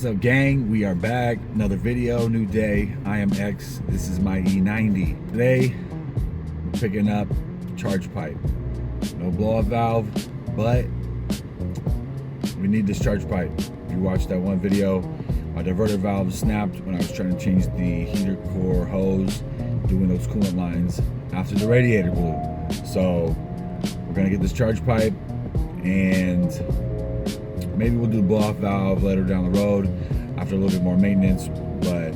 What's up, gang? We are back. Another video, new day. I am X. This is my E90. Today, we're picking up charge pipe. No blow-off valve, but we need this charge pipe. If you watched that one video, my diverter valve snapped when I was trying to change the heater core hose, doing those coolant lines after the radiator blew. So we're gonna get this charge pipe, and maybe we'll do the blow-off valve later down the road after a little bit more maintenance, but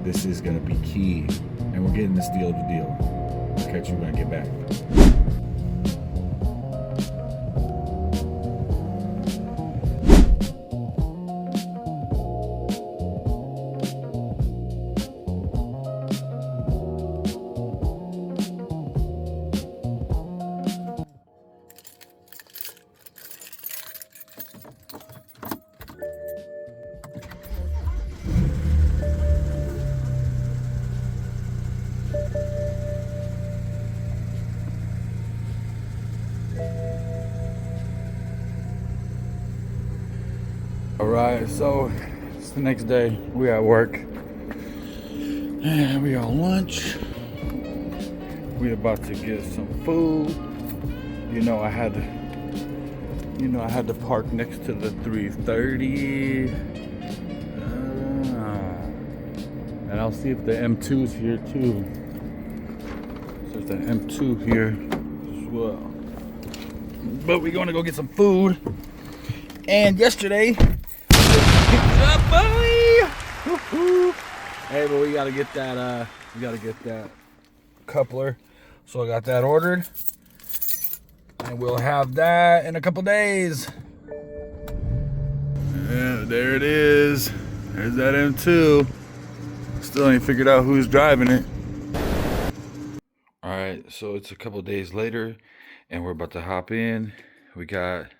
this is gonna be key, and we're getting this deal of the deal. I'll catch you when I get back. Alright, so it's the next day. We at work and we on lunch. We about to get some food. I had to park next to the 330. And I'll see if the M2's here too. So there's the M2 here as well. But we're gonna go get some food. And yesterday, hey, but we gotta get that coupler. So I got that ordered, and we'll have that in a couple days. Yeah, there it is. There's that M2. Still ain't figured out who's driving it. All right, so it's a couple days later, and we're about to hop in. We got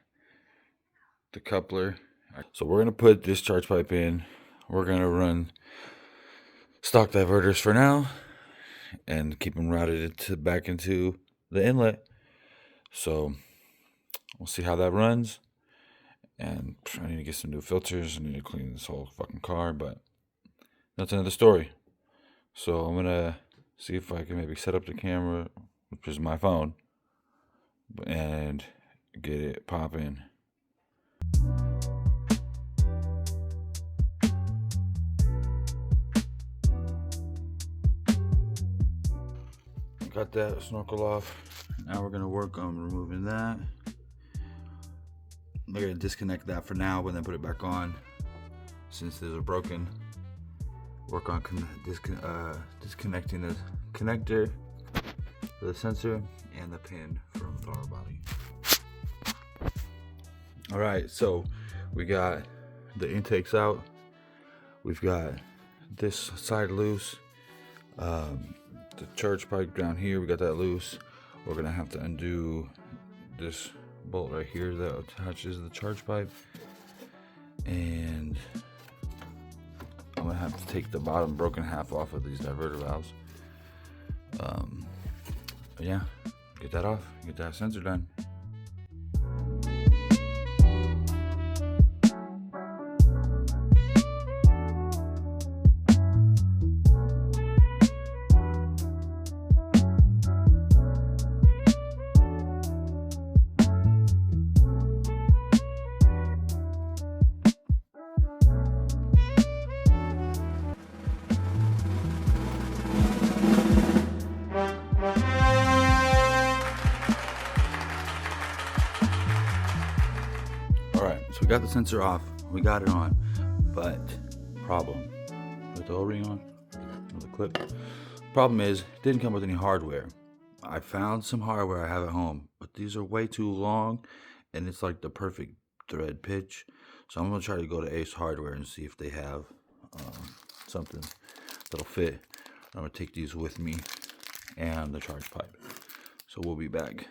the coupler. So we're gonna put this charge pipe in. We're gonna run stock diverters for now and keep them routed back into the inlet. So we'll see how that runs. And I need to get some new filters. I need to clean this whole fucking car, but that's another story. So I'm gonna see if I can maybe set up the camera, which is my phone, and get it popping. Got that snorkel off. Now we're gonna work on removing that. We're gonna disconnect that for now, but then put it back on since these are broken. Work on disconnecting the connector for the sensor and the pin from the power body. All right, so we got the intakes out. We've got this side loose. The charge pipe down here, we got that loose. We're gonna have to undo this bolt right here that attaches the charge pipe, and I'm gonna have to take the bottom broken half off of these diverter valves. Yeah, get that off, get that sensor done. So we got the sensor off, we got it on, but problem with the O-ring on, with the clip. Problem is, it didn't come with any hardware. I found some hardware I have at home, but these are way too long, and it's like the perfect thread pitch. So I'm gonna try to go to Ace Hardware and see if they have something that'll fit. I'm gonna take these with me and the charge pipe. So we'll be back.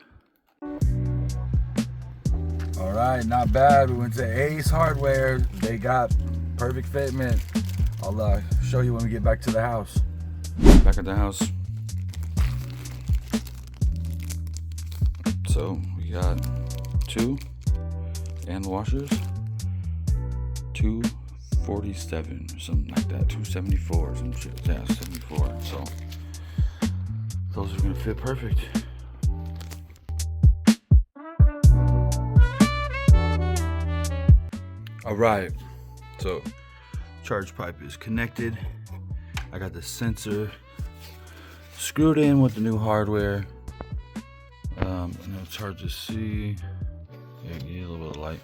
All right, not bad. We went to Ace Hardware. They got perfect fitment. I'll show you when we get back to the house. Back at the house. So we got 2 hand washers, 2 247 or something like that. 274 or some shit. Yeah, 74. So those are gonna fit perfect. All right, so charge pipe is connected. I got the sensor screwed in with the new hardware. I'm gonna charge the C. Yeah, get a little bit of light.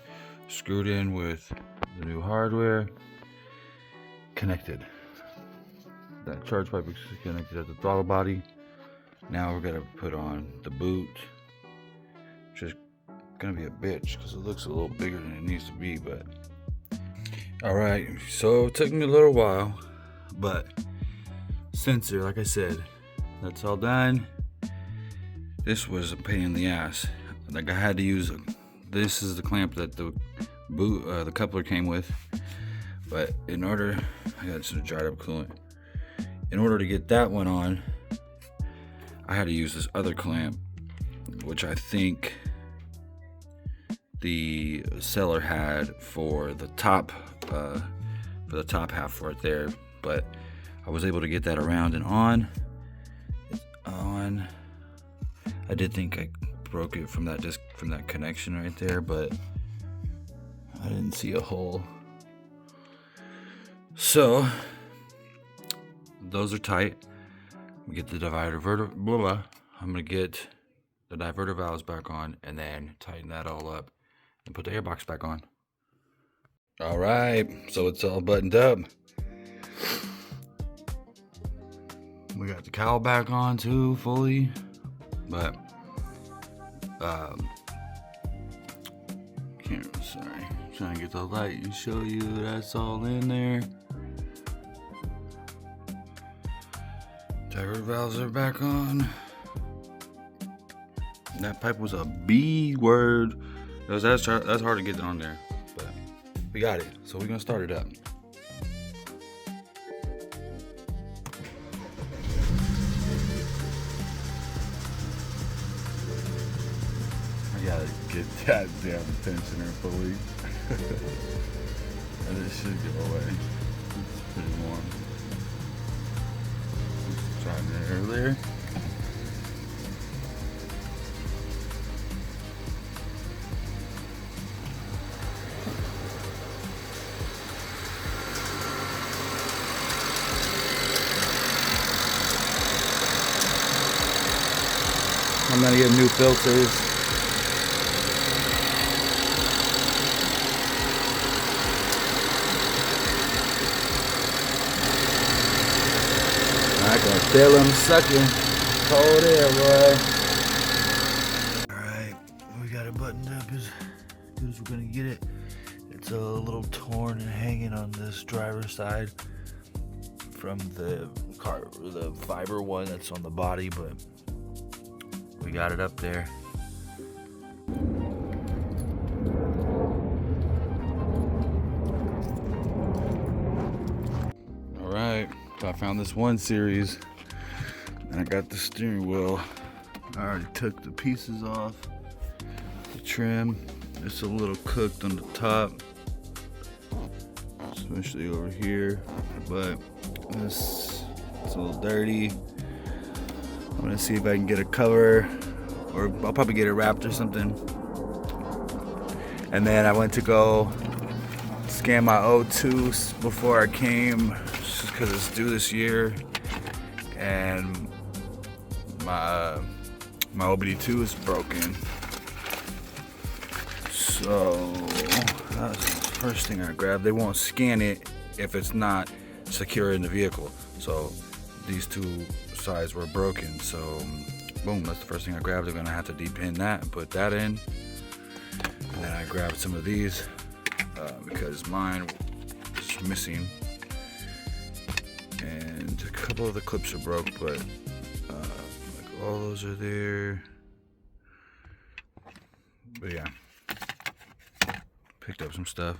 Screwed in with the new hardware. Connected. That charge pipe is connected at the throttle body. Now we're gonna put on the boot, which is gonna be a bitch because it looks a little bigger than it needs to be. But all right, so it took me a little while, but sensor, like I said, that's all done. This was a pain in the ass. Like I had to use this is the clamp that the boot the coupler came with, but in order, I got some dried up coolant. In order to get that one on, I had to use this other clamp, which I think the seller had for the top half right there, but I was able to get that around and on. It's on. I did think I broke it from that connection right there, but I didn't see a hole. So those are tight. We get the I'm gonna get the diverter valves back on and then tighten that all up and put the airbox back on. All right, so it's all buttoned up. We got the cowl back on too, fully, but trying to get the light and show you that's all in there. Diverter valves are back on. That pipe was a B word. That's hard to get on there, but we got it. So we're gonna start it up. I gotta get that damn tensioner fully. And it should go away. It's pretty warm. Tried it earlier. I'm gonna get new filters. I can feel him sucking. Cold air, boy. Alright, we got it buttoned up as good as we're gonna get it. It's a little torn and hanging on this driver's side from the fiber one that's on the body, but we got it up there. Alright, so I found this 1 series and I got the steering wheel. I already took the pieces off the trim. It's a little cooked on the top, especially over here, but it's a little dirty. I'm gonna see if I can get a cover, or I'll probably get it wrapped or something. And then I went to go scan my O2 before I came, just because it's due this year, and my OBD2 is broken. So that's the first thing I grabbed. They won't scan it if it's not secure in the vehicle. So these 2 sides were broken. So boom, that's the first thing I grabbed. They're gonna have to depin that and put that in. And then I grabbed some of these because mine is missing. And a couple of the clips are broke, but like all those are there. But yeah, picked up some stuff.